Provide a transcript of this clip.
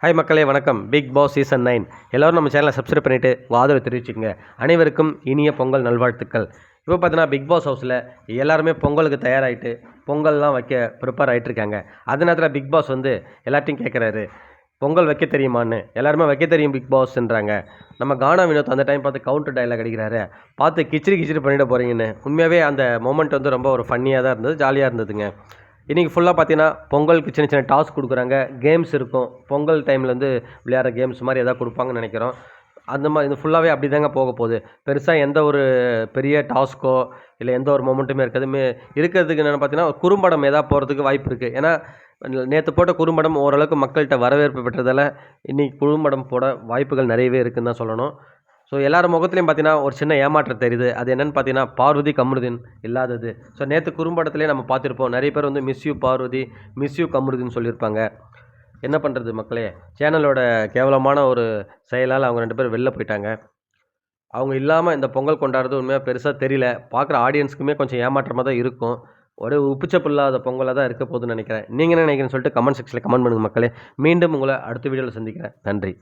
Hi மக்களே வணக்கம். Big Boss season 9 எல்லோரும் நம்ம சேனலை சப்ஸ்கிரைப் பண்ணிவிட்டு ஆதரவு தெரிவிச்சுக்கங்க. அனைவருக்கும் இனிய பொங்கல் நல்வாழ்த்துக்கள். இப்போ பார்த்தீங்கன்னா பிக் பாஸ் ஹவுஸில் எல்லாருமே பொங்கலுக்கு தயாராகிட்டு பொங்கல்லாம் வைக்க ப்ரிப்பேர் ஆகிட்டுருக்காங்க. அது நேரத்தில் பிக் பாஸ் வந்து எல்லாத்தையும் கேட்குறாரு, பொங்கல் வைக்க தெரியுமான்னு. எல்லாருமே வைக்க தெரியும் பிக் பாஸ்ன்றாங்க. நம்ம கானா வினோத் அந்த டைம் பார்த்து கவுண்டர் டைலாக் அடிக்கிறாரு, பார்த்து கிச்சிரி பண்ணிட போகிறீங்கன்னு. உண்மையாகவே அந்த மொமெண்ட் வந்து ரொம்ப ஒரு ஃபன்னியாக தான் இருந்தது, ஜாலியாக இருந்ததுங்க. இன்றைக்கி ஃபுல்லாக பார்த்தீங்கன்னா பொங்கலுக்கு சின்ன சின்ன டாஸ்க் கொடுக்குறாங்க, கேம்ஸ் இருக்கும். பொங்கல் டைமில் வந்து விளையாடுற கேம்ஸ் மாதிரி எதாவது கொடுப்பாங்கன்னு நினைக்கிறோம். அந்த மாதிரி இது ஃபுல்லாகவே அப்படி தாங்க போக போகுது. பெருசாக எந்த ஒரு பெரிய டாஸ்க்கோ இல்லை எந்த ஒரு மொமெண்ட்டுமே இருக்காது. இருக்கிறதுக்கு என்னென்னு பார்த்தீங்கன்னா குறும்படம் எதாவது போகிறதுக்கு வாய்ப்பு இருக்குது. ஏன்னா நேற்று போட்ட குறும்படம் ஓரளவுக்கு மக்கள்கிட்ட வரவேற்பு பெற்றதால் இன்றைக்கி குறும்படம் போட வாய்ப்புகள் நிறையவே இருக்குதுன்னு தான் சொல்லணும். ஸோ எல்லார் முகத்துலையும் பார்த்தீங்கன்னா ஒரு சின்ன ஏமாற்றம் தெரியுது. அது என்னென்னு பார்த்தீங்கன்னா பார்வதி கமருதீன் இல்லாதது. ஸோ நேற்று குறும்படத்துலேயே நம்ம பார்த்துருப்போம், நிறைய பேர் வந்து miss you Parvathi, miss you Kamaruddin சொல்லியிருப்பாங்க. என்ன பண்ணுறது மக்களே, சேனலோட கேவலமான ஒரு செயலால் அவங்க 2 பேர் வெளில போயிட்டாங்க. அவங்க இல்லாமல் இந்த பொங்கல் கொண்டாடுறது உண்மையாக பெருசாக தெரியல. பார்க்குற ஆடியன்ஸுக்குமே கொஞ்சம் ஏமாற்றமாக தான் இருக்கும். ஒரே உப்புச்சப்பு இல்லாத பொங்கலாக தான் இருக்க போகுதுன்னு நினைக்கிறேன். நீங்கள் என்ன நினைக்கிறேன்னு சொல்லிட்டு கமெண்ட் செக்ஷனில் கமெண்ட் பண்ணுங்கள் மக்களே. மீண்டும் உங்களை அடுத்த வீடியோவில் சந்திக்கிறேன். நன்றி.